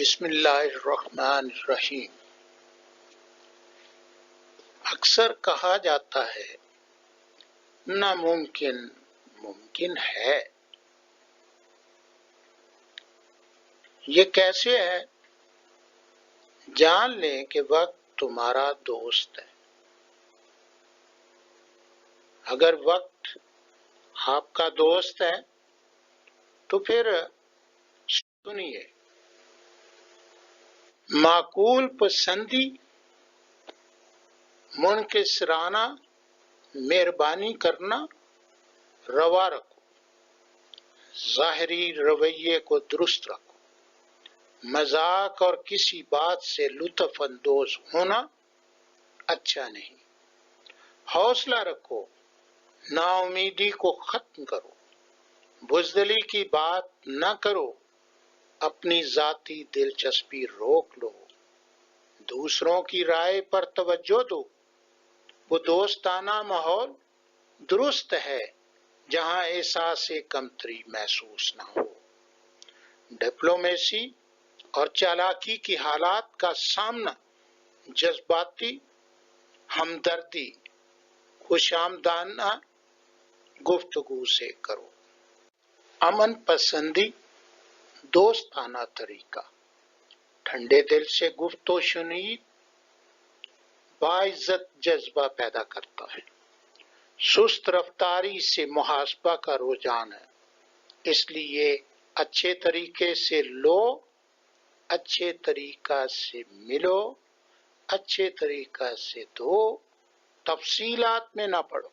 بسم اللہ الرحمن الرحیم۔ اکثر کہا جاتا ہے ناممکن ممکن ہے۔ یہ کیسے ہے؟ جان لیں کہ وقت تمہارا دوست ہے۔ اگر وقت آپ کا دوست ہے تو پھر سنیے، معقول پسندی، منکسرانہ مہربانی کرنا روا رکھو، ظاہری رویے کو درست رکھو، مذاق اور کسی بات سے لطف اندوز ہونا اچھا نہیں۔ حوصلہ رکھو، نا امیدی کو ختم کرو، بزدلی کی بات نہ کرو، اپنی ذاتی دلچسپی روک لو، دوسروں کی رائے پر توجہ دو۔ وہ دوستانہ ماحول درست ہے جہاں احساس کمتری محسوس نہ ہو۔ ڈپلومیسی اور چالاکی کی حالات کا سامنا جذباتی، ہمدردی، خوش آمدانہ گفتگو سے کرو۔ امن پسندی دوستانہ طریقہ ٹھنڈے دل سے گفت و شنید باعزت جذبہ پیدا کرتا ہے۔ سست رفتاری سے محاسبہ کا رجحان ہے، اس لیے اچھے طریقے سے لو، اچھے طریقہ سے ملو، اچھے طریقہ سے دو، تفصیلات میں نہ پڑو،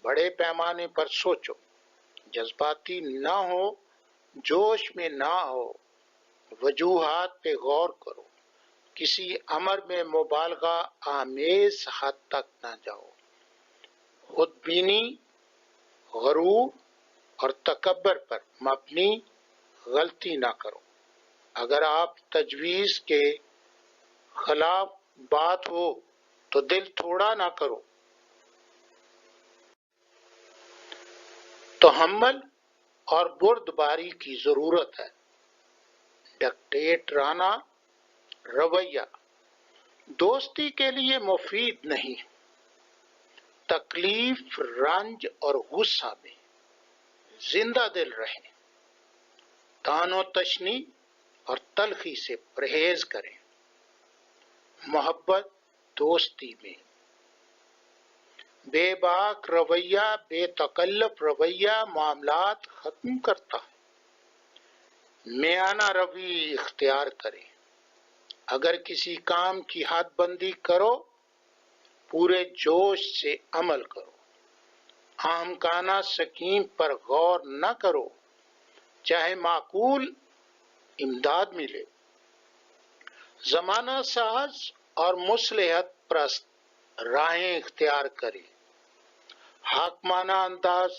بڑے پیمانے پر سوچو، جذباتی نہ ہو، جوش میں نہ ہو، وجوہات پہ غور کرو، کسی امر میں مبالغہ آمیز حد تک نہ جاؤ، خود بینی، غرور اور تکبر پر مبنی غلطی نہ کرو۔ اگر آپ تجویز کے خلاف بات ہو تو دل تھوڑا نہ کرو۔ تحمل اور بردباری کی ضرورت ہے۔ ڈکٹیٹرانہ رویہ دوستی کے لیے مفید نہیں۔ تکلیف، رنج اور غصہ میں زندہ دل رہیں، طعن و تشنیع اور تلخی سے پرہیز کریں۔ محبت دوستی میں بے باک رویہ، بے تکلف رویہ معاملات ختم کرتا ہے۔ میانہ روی اختیار کریں۔ اگر کسی کام کی حد بندی کرو، پورے جوش سے عمل کرو۔ احمقانہ سکیم پر غور نہ کرو، چاہے معقول امداد ملے۔ زمانہ ساز اور مصلحت پرست راہیں اختیار کریں۔ حاکمانہ انداز،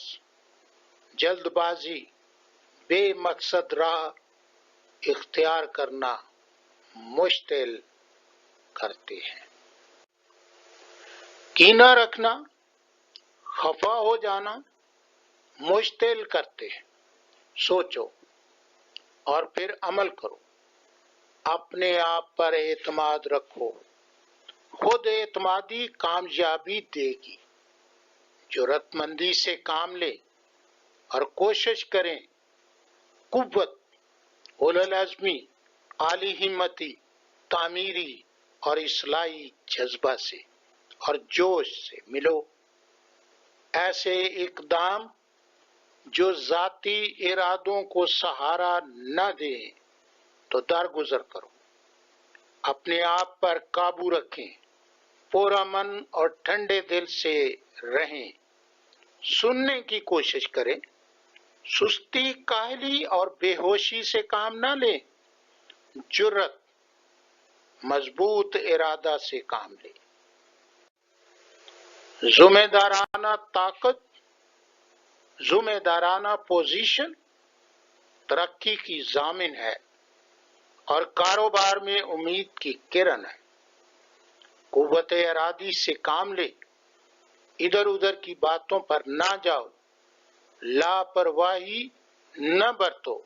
جلد بازی، بے مقصد راہ اختیار کرنا مشتعل کرتے ہیں۔ کینہ رکھنا، خفا ہو جانا مشتعل کرتے ہیں۔ سوچو اور پھر عمل کرو۔ اپنے آپ پر اعتماد رکھو، خود اعتمادی کامیابی دے گی۔ جرأت مندی سے کام لیں اور کوشش کریں۔ قوت، اولو العزمی، عالی ہمتی، تعمیری اور اصلاحی جذبہ سے اور جوش سے ملو۔ ایسے اقدام جو ذاتی ارادوں کو سہارا نہ دیں تو درگزر کرو۔ اپنے آپ پر قابو رکھیں، پرامن اور ٹھنڈے دل سے رہیں۔ سننے کی کوشش کریں، سستی، کاہلی اور بے ہوشی سے کام نہ لیں۔ جرأت، مضبوط ارادہ سے کام لیں۔ ذمہ دارانہ طاقت، ذمہ دارانہ پوزیشن ترقی کی ضامن ہے اور کاروبار میں امید کی کرن ہے۔ قوت ارادی سے کام لے، ادھر ادھر کی باتوں پر نہ جاؤ، لاپرواہی نہ برتو،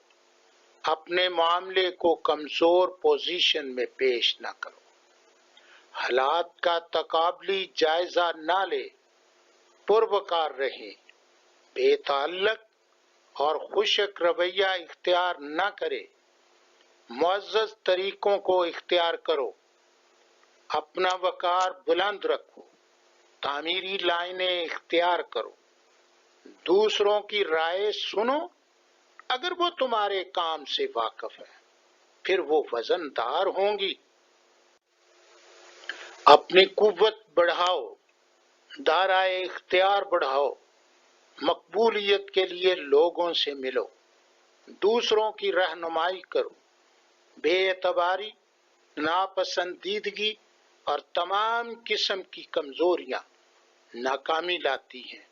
اپنے معاملے کو کمزور پوزیشن میں پیش نہ کرو، حالات کا تقابلی جائزہ نہ لے، پروکار رہیں، بے تعلق اور خشک رویہ اختیار نہ کرے، معزز طریقوں کو اختیار کرو، اپنا وقار بلند رکھو، تعمیری لائنیں اختیار کرو، دوسروں کی رائے سنو اگر وہ تمہارے کام سے واقف ہے، پھر وہ وزن دار ہوں گی۔ اپنی قوت بڑھاؤ، دائرۂ اختیار بڑھاؤ، مقبولیت کے لیے لوگوں سے ملو، دوسروں کی رہنمائی کرو، بے اعتباری، ناپسندیدگی اور تمام قسم کی کمزوریاں ناکامی لاتی ہیں،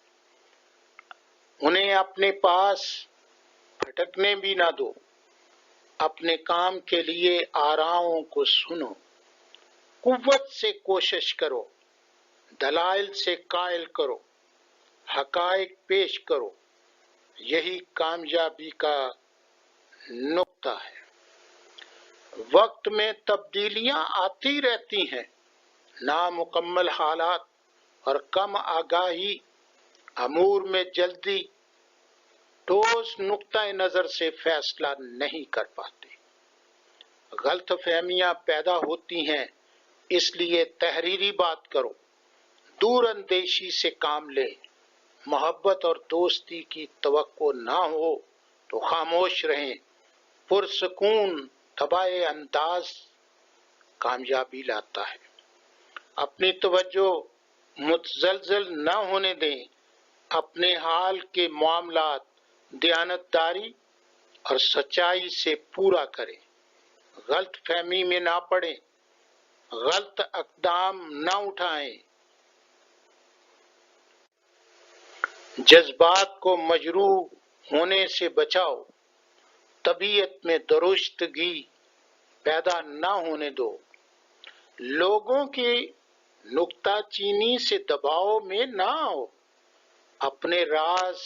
انہیں اپنے پاس پھٹکنے بھی نہ دو، اپنے کام کے لیے آراؤں کو سنو، قوت سے کوشش کرو، دلائل سے قائل کرو، حقائق پیش کرو، یہی کامیابی کا نقطہ ہے۔ وقت میں تبدیلیاں آتی رہتی ہیں، نامکمل حالات اور کم آگاہی امور میں جلدی ٹھوس نقطۂ نظر سے فیصلہ نہیں کر پاتے، غلط فہمیاں پیدا ہوتی ہیں، اس لیے تحریری بات کرو، دور اندیشی سے کام لے، محبت اور دوستی کی توقع نہ ہو تو خاموش رہیں، پرسکون طبع انداز کامیابی لاتا ہے۔ اپنی توجہ متزلزل نہ ہونے دیں، اپنے حال کے معاملات دیانتداری اور سچائی سے پورا کریں، غلط فہمی میں نہ پڑیں، غلط اقدام نہ اٹھائیں، جذبات کو مجروح ہونے سے بچاؤ، طبیعت میں درستگی پیدا نہ ہونے دو، لوگوں کی نکتہ چینی سے دباؤ میں نہ آؤ، اپنے راز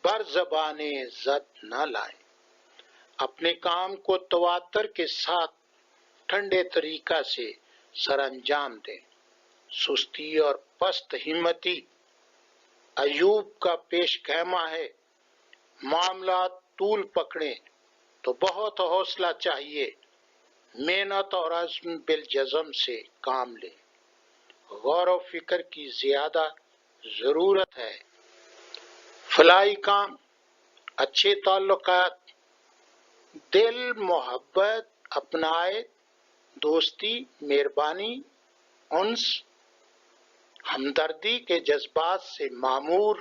بر زبان زد نہ لائیں، اپنے کام کو تواتر کے ساتھ ٹھنڈے طریقہ سے سر انجام دیں، سستی اور پست ہمتی ایوب کا پیش خیمہ ہے، معاملات طول پکڑیں تو بہت حوصلہ چاہیے، محنت اور عزم بالجزم سے کام لیں، غور و فکر کی زیادہ ضرورت ہے، فلاحی کام، اچھے تعلقات، دل محبت، اپنائیت، دوستی، مہربانی، انس، ہمدردی کے جذبات سے معمور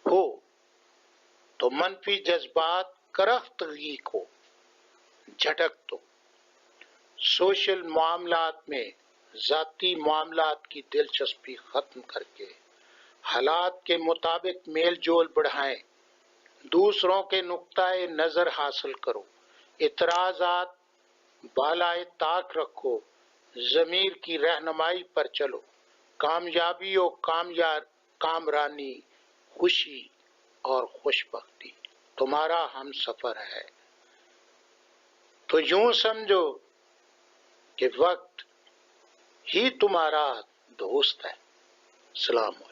ہو تو منفی جذبات کرختگی کو جھٹک دو، سوشل معاملات میں ذاتی معاملات کی دلچسپی ختم کر کے حالات کے مطابق میل جول بڑھائیں، دوسروں کے نقطۂ نظر حاصل کرو، اعتراضات بالائے طاق رکھو، ضمیر کی رہنمائی پر چلو، کامیابی و کامرانی، خوشی اور خوشبختی تمہارا ہم سفر ہے، تو یوں سمجھو کہ وقت ہی تمہارا دوست ہے۔ السلام علیکم۔